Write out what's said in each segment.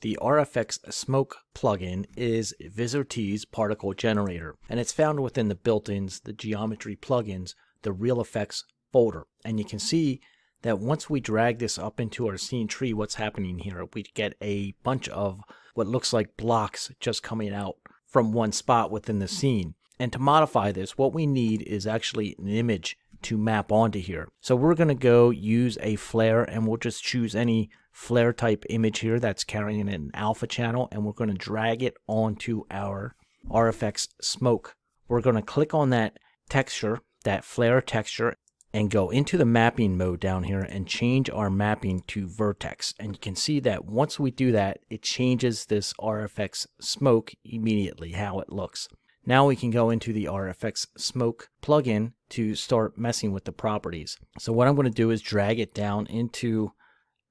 The RFX Smoke plugin is Vizrt's particle generator, and it's found within the built-ins, the geometry plugins, the RealFX folder. And you can see that once we drag this up into our scene tree, what's happening here, we get a bunch of what looks like blocks just coming out from one spot within the scene. And to modify this, what we need is actually an image to map onto here. So we're going to go use a flare, and we'll just choose any flare type image here that's carrying an alpha channel, and we're going to drag it onto our RFX Smoke. We're going to click on that texture, that flare texture, and go into the mapping mode down here and change our mapping to vertex. And you can see that once we do that, it changes this RFX Smoke immediately, how it looks. Now we can go into the RFX Smoke plugin to start messing with the properties. So what I'm going to do is drag it down into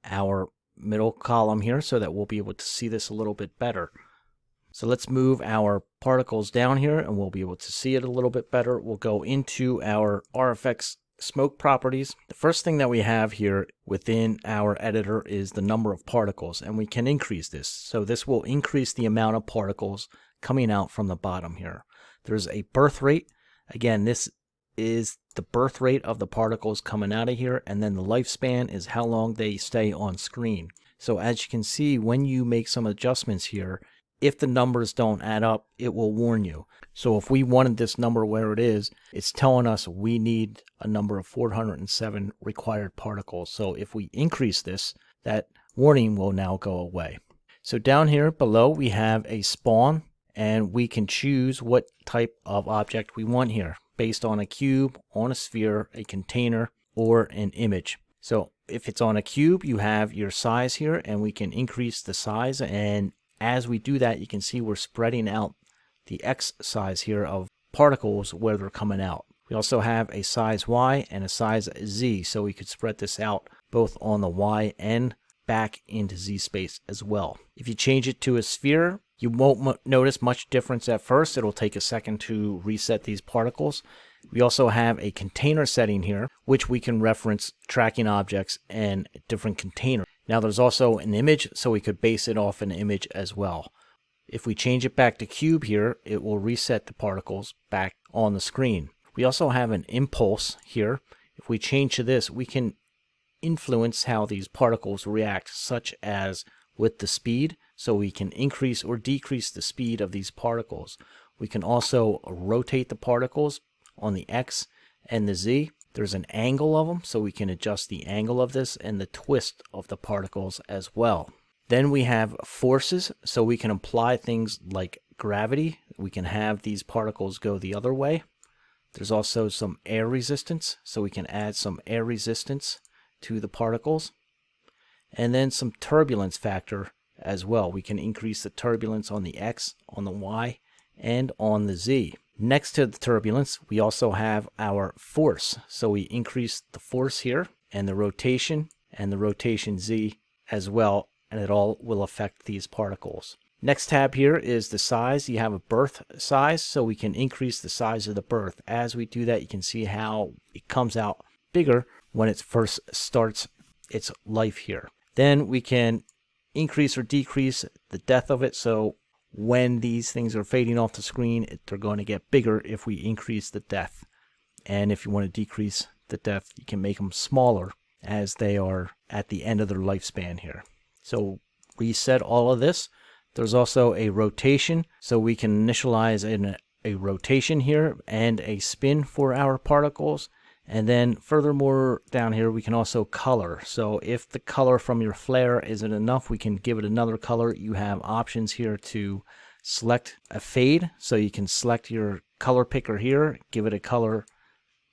our middle column here so that we'll be able to see this a little bit better. So let's move our particles down here and we'll be able to see it a little bit better. We'll go into our RFX Smoke properties. The first thing that we have here within our editor is the number of particles, and we can increase this. So this will increase the amount of particles coming out from the bottom here. There's a birth rate. Again, this is the birth rate of the particles coming out of here, and then the lifespan is how long they stay on screen. So as you can see, when you make some adjustments here, if the numbers don't add up, it will warn you. So if we wanted this number where it is, it's telling us we need a number of 407 required particles. So if we increase this, that warning will now go away. So down here below we have a spawn, and we can choose what type of object we want here based on a cube, on a sphere, a container, or an image. So if it's on a cube, you have your size here, and we can increase the size, and as we do that, you can see we're spreading out the X size here of particles where they're coming out. We also have a size Y and a size Z, so we could spread this out both on the Y and back into Z space as well. If you change it to a sphere, you won't notice much difference at first. It'll take a second to reset these particles. We also have a container setting here, which we can reference tracking objects and different containers. Now there's also an image, so we could base it off an image as well. If we change it back to cube here, it will reset the particles back on the screen. We also have an impulse here. If we change to this, we can influence how these particles react, such as with the speed, so we can increase or decrease the speed of these particles. We can also rotate the particles on the X and the Z. There's an angle of them, so we can adjust the angle of this and the twist of the particles as well. Then we have forces, so we can apply things like gravity. We can have these particles go the other way. There's also some air resistance, so we can add some air resistance to the particles. And then some turbulence factor as well. We can increase the turbulence on the X, on the Y, and on the Z. Next to the turbulence, we also have our force. So we increase the force here, and the rotation Z as well, and it all will affect these particles. Next tab here is the size. You have a birth size, so we can increase the size of the birth. As we do that, you can see how it comes out bigger when it first starts its life here. Then we can increase or decrease the depth of it, so when these things are fading off the screen, they're going to get bigger if we increase the depth. And if you want to decrease the depth, you can make them smaller as they are at the end of their lifespan here. So reset all of this. There's also a rotation, so we can initialize a rotation here and a spin for our particles. And then furthermore down here, we can also color. So if the color from your flare isn't enough, we can give it another color. You have options here to select a fade. So you can select your color picker here, give it a color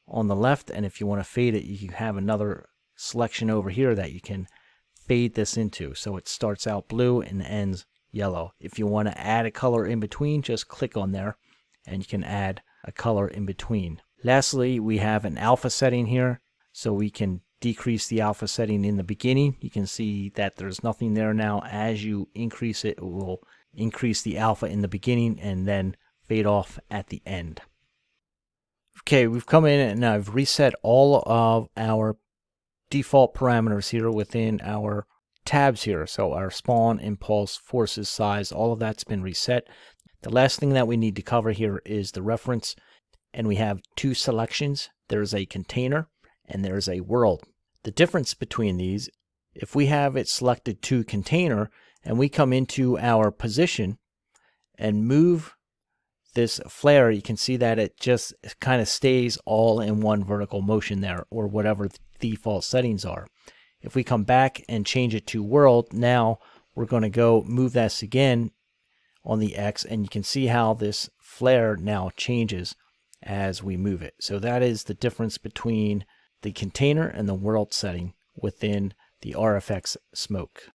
on the left. And if you want to fade it, you have another selection over here that you can fade this into. So it starts out blue and ends yellow. If you want to add a color in between, just click on there and you can add a color in between. Lastly, we have an alpha setting here, so we can decrease the alpha setting in the beginning. You can see that there's nothing there now. As you increase it, it will increase the alpha in the beginning and then fade off at the end. Okay, we've come in and I've reset all of our default parameters here within our tabs here. So our spawn, impulse, forces, size, all of that's been reset. The last thing that we need to cover here is the reference, and we have two selections. There's a container and there's a world. The difference between these, if we have it selected to container and we come into our position and move this flare, you can see that it just kind of stays all in one vertical motion there, or whatever the default settings are. If we come back and change it to world, now we're going to go move this again on the X, and you can see how this flare now changes as we move it. So that is the difference between the container and the world setting within the RFX Smoke.